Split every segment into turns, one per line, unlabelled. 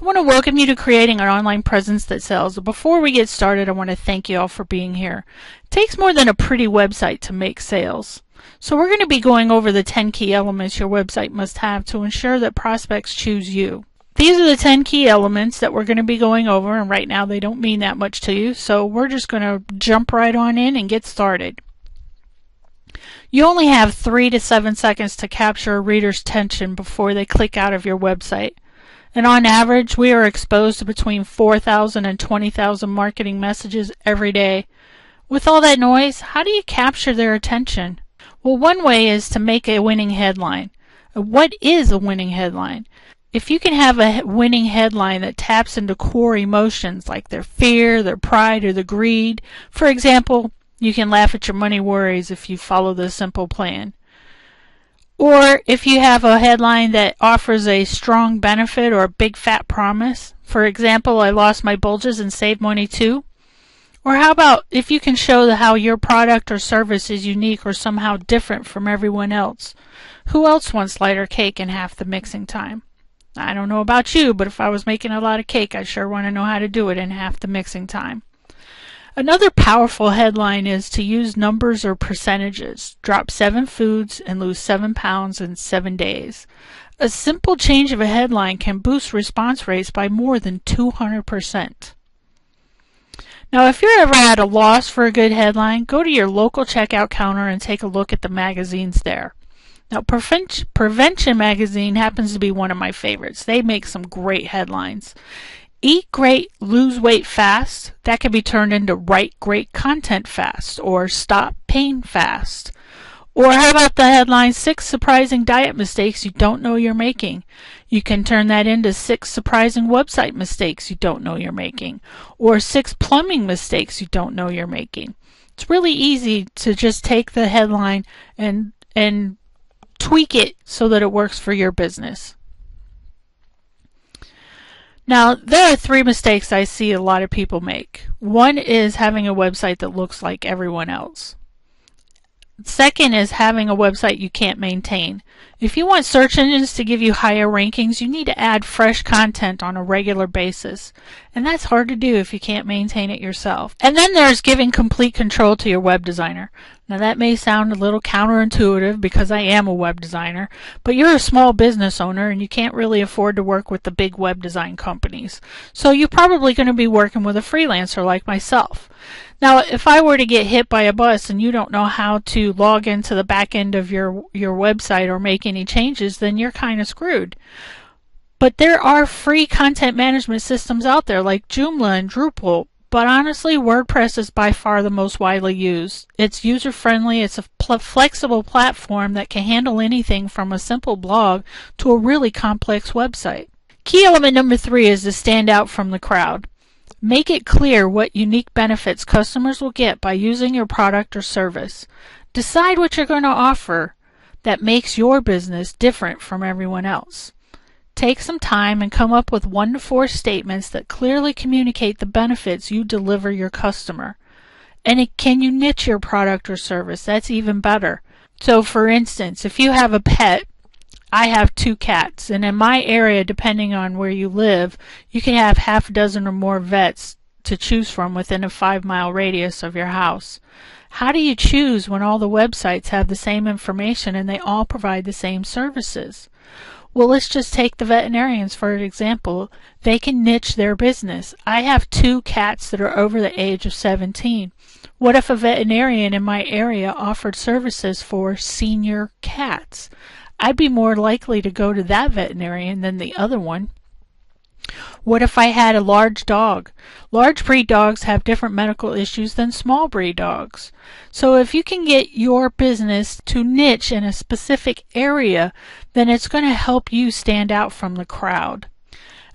I want to welcome you to creating an online presence that sells. Before we get started, I want to thank you all for being here. It takes more than a pretty website to make sales. So we're going to be going over the 10 key elements your website must have to ensure that prospects choose you. These are the 10 key elements that we're going to be going over, and right now they don't mean that much to you, so we're just going to jump right on in and get started. You only have 3 to 7 seconds to capture a reader's attention before they click out of your website. And on average, we are exposed to between 4,000 and 20,000 marketing messages every day. With all that noise, how do you capture their attention? Well, one way is to make a winning headline. What is a winning headline? If you can have a winning headline that taps into core emotions like their fear, their pride, or their greed, for example, you can laugh at your money worries if you follow this simple plan. Or if you have a headline that offers a strong benefit or a big fat promise, for example, I lost my bulges and saved money too. Or how about if you can show how your product or service is unique or somehow different from everyone else? Who else wants lighter cake in half the mixing time? I don't know about you, but if I was making a lot of cake, I sure want to know how to do it in half the mixing time. Another powerful headline is to use numbers or percentages. Drop 7 foods and lose 7 pounds in 7 days. A simple change of a headline can boost response rates by more than 200%. Now, if you're ever at a loss for a good headline, go to your local checkout counter and take a look at the magazines there. Now, Prevention Magazine happens to be one of my favorites. They make some great headlines. Eat great, lose weight fast. That can be turned into write great content fast or stop pain fast. Or how about the headline 6 surprising diet mistakes you don't know you're making? You can turn that into 6 surprising website mistakes you don't know you're making. Or 6 plumbing mistakes you don't know you're making. It's really easy to just take the headline and tweak it so that it works for your business. Now, there are 3 mistakes I see a lot of people make. One is having a website that looks like everyone else. Second is having a website you can't maintain. If you want search engines to give you higher rankings, you need to add fresh content on a regular basis. And that's hard to do if you can't maintain it yourself. And then there's giving complete control to your web designer. Now that may sound a little counterintuitive because I am a web designer, but you're a small business owner and you can't really afford to work with the big web design companies. So you're probably going to be working with a freelancer like myself. Now, if I were to get hit by a bus and you don't know how to log into the back end of your website or make any changes, then you're kind of screwed. But there are free content management systems out there like Joomla and Drupal. But honestly, WordPress is by far the most widely used. It's user-friendly, it's a flexible platform that can handle anything from a simple blog to a really complex website. Key element number 3 is to stand out from the crowd. Make it clear what unique benefits customers will get by using your product or service. Decide what you're going to offer that makes your business different from everyone else. Take some time and come up with 1 to 4 statements that clearly communicate the benefits you deliver your customer. And can you niche your product or service? That's even better. So for instance, if you have a pet, I have 2 cats, and in my area, depending on where you live, you can have half a dozen or more vets to choose from within a 5-mile radius of your house. How do you choose when all the websites have the same information and they all provide the same services? Well, let's just take the veterinarians for an example. They can niche their business. I have 2 cats that are over the age of 17. What if a veterinarian in my area offered services for senior cats? I'd be more likely to go to that veterinarian than the other one. What if I had a large dog? Large breed dogs have different medical issues than small breed dogs. So if you can get your business to niche in a specific area, then it's going to help you stand out from the crowd.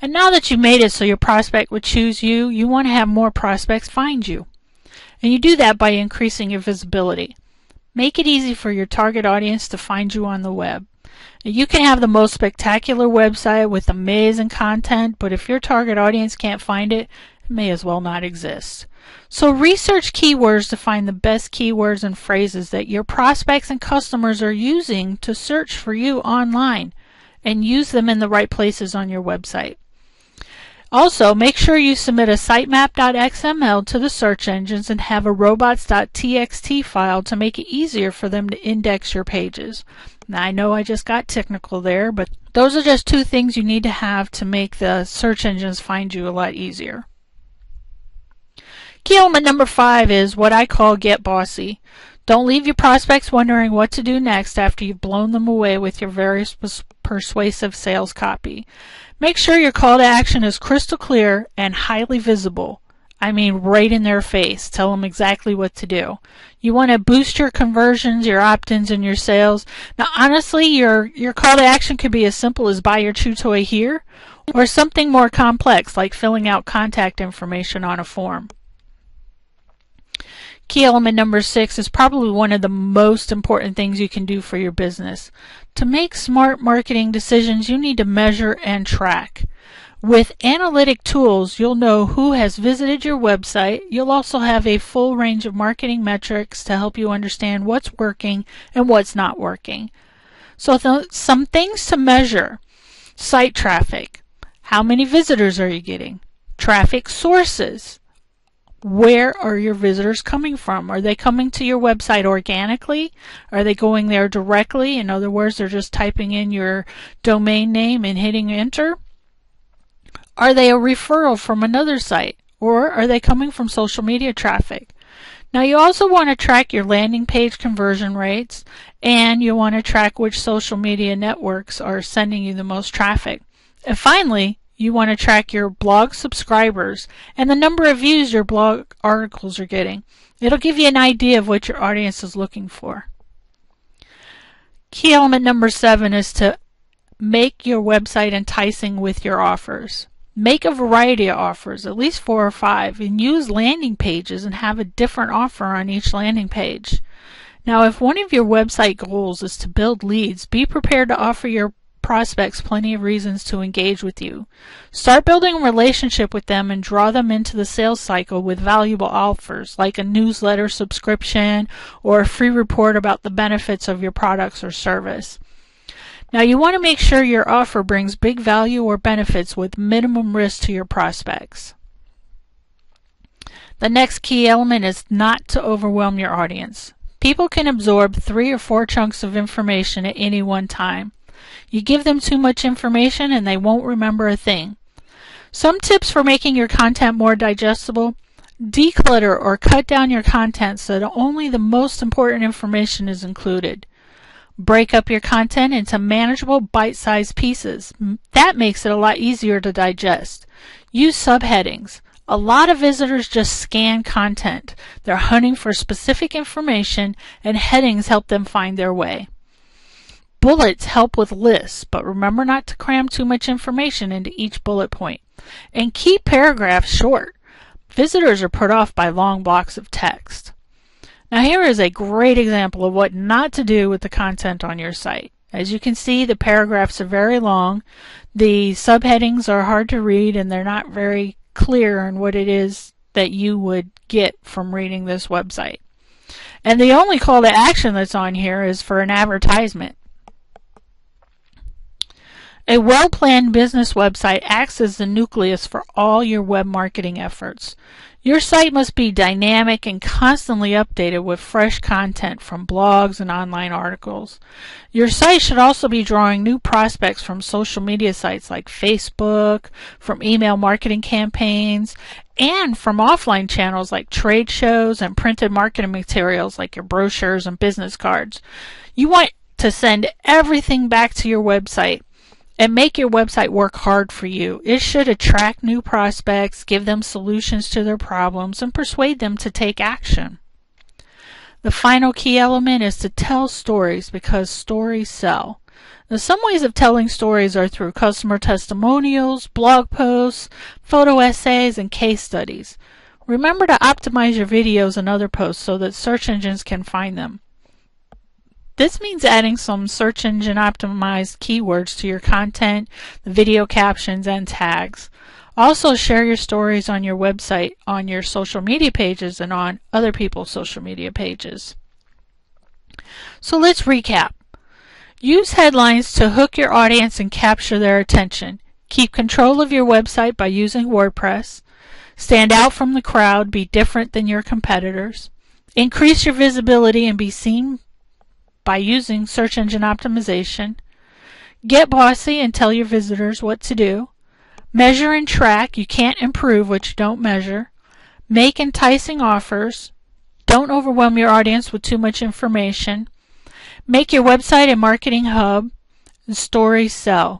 And now that you made it so your prospect would choose you, you want to have more prospects find you. And you do that by increasing your visibility. Make it easy for your target audience to find you on the web. You can have the most spectacular website with amazing content, but if your target audience can't find it, it may as well not exist. So research keywords to find the best keywords and phrases that your prospects and customers are using to search for you online, and use them in the right places on your website. Also, make sure you submit a sitemap.xml to the search engines and have a robots.txt file to make it easier for them to index your pages. Now, I know I just got technical there, but those are just two things you need to have to make the search engines find you a lot easier. Key element number 5 is what I call get bossy. Don't leave your prospects wondering what to do next after you've blown them away with your very persuasive sales copy. Make sure your call to action is crystal clear and highly visible. I mean, right in their face. Tell them exactly what to do. You want to boost your conversions, your opt-ins, and your sales. Now, honestly, your call to action could be as simple as buy your chew toy here, or something more complex like filling out contact information on a form. Key element number 6 is probably one of the most important things you can do for your business. To make smart marketing decisions, you need to measure and track. With analytic tools, you'll know who has visited your website. You'll also have a full range of marketing metrics to help you understand what's working and what's not working. So some things to measure: site traffic. How many visitors are you getting? Traffic sources. Where are your visitors coming from? Are they coming to your website organically? Are they going there directly? In other words, they're just typing in your domain name and hitting enter. Are they a referral from another site? Or are they coming from social media traffic? Now, you also want to track your landing page conversion rates, and you want to track which social media networks are sending you the most traffic. And finally, you want to track your blog subscribers and the number of views your blog articles are getting. It'll give you an idea of what your audience is looking for. Key element number 7 is to make your website enticing with your offers. Make a variety of offers, at least 4 or 5, and use landing pages and have a different offer on each landing page. Now, if one of your website goals is to build leads, be prepared to offer your prospects plenty of reasons to engage with you. Start building a relationship with them and draw them into the sales cycle with valuable offers like a newsletter subscription or a free report about the benefits of your products or service. Now, you want to make sure your offer brings big value or benefits with minimum risk to your prospects. The next key element is not to overwhelm your audience. People can absorb 3 or 4 chunks of information at any one time. You give them too much information and they won't remember a thing. Some tips for making your content more digestible: declutter or cut down your content so that only the most important information is included. Break up your content into manageable bite-sized pieces. That makes it a lot easier to digest. Use subheadings. A lot of visitors just scan content. They're hunting for specific information, and headings help them find their way. Bullets help with lists, but remember not to cram too much information into each bullet point. And keep paragraphs short. Visitors are put off by long blocks of text. Now, here is a great example of what not to do with the content on your site. As you can see, the paragraphs are very long, the subheadings are hard to read, and they're not very clear on what it is that you would get from reading this website. And the only call to action that's on here is for an advertisement. A well-planned business website acts as the nucleus for all your web marketing efforts. Your site must be dynamic and constantly updated with fresh content from blogs and online articles. Your site should also be drawing new prospects from social media sites like Facebook, from email marketing campaigns, and from offline channels like trade shows and printed marketing materials like your brochures and business cards. You want to send everything back to your website and make your website work hard for you. It should attract new prospects, give them solutions to their problems, and persuade them to take action. The final key element is to tell stories, because stories sell. Now, some ways of telling stories are through customer testimonials, blog posts, photo essays, and case studies. Remember to optimize your videos and other posts so that search engines can find them. This means adding some search engine optimized keywords to your content, the video captions, and tags. Also, share your stories on your website, on your social media pages, and on other people's social media pages. So let's recap. Use headlines to hook your audience and capture their attention. Keep control of your website by using WordPress. Stand out from the crowd, be different than your competitors. Increase your visibility and be seen by using search engine optimization. Get bossy and tell your visitors what to do. Measure and track. You can't improve what you don't measure. Make enticing offers. Don't overwhelm your audience with too much information. Make your website a marketing hub. And stories sell.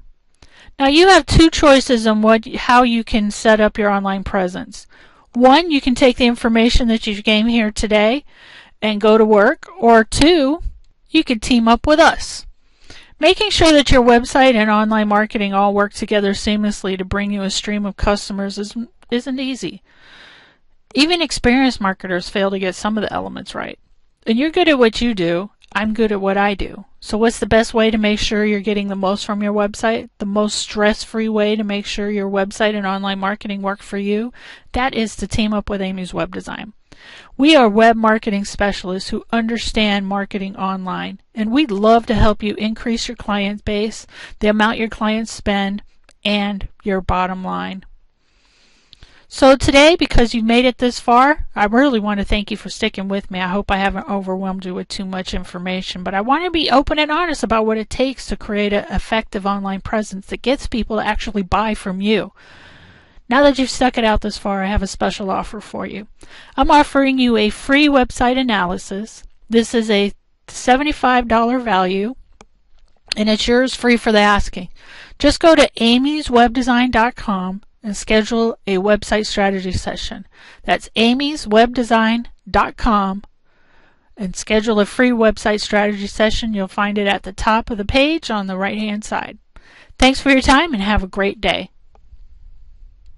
Now you have two choices on how you can set up your online presence. One, you can take the information that you've gained here today and go to work, or two, you could team up with us. Making sure that your website and online marketing all work together seamlessly to bring you a stream of customers isn't easy. Even experienced marketers fail to get some of the elements right. And you're good at what you do. I'm good at what I do. So what's the best way to make sure you're getting the most from your website? The most stress-free way to make sure your website and online marketing work for you? That is to team up with Amy's Web Design. We are web marketing specialists who understand marketing online, and we'd love to help you increase your client base, the amount your clients spend, and your bottom line. So today, because you've made it this far, I really want to thank you for sticking with me. I hope I haven't overwhelmed you with too much information, but I want to be open and honest about what it takes to create an effective online presence that gets people to actually buy from you. Now that you've stuck it out this far, I have a special offer for you. I'm offering you a free website analysis. This is a $75 value, and it's yours free for the asking. Just go to amyswebdesign.com and schedule a website strategy session. That's amyswebdesign.com and schedule a free website strategy session. You'll find it at the top of the page on the right-hand side. Thanks for your time and have a great day.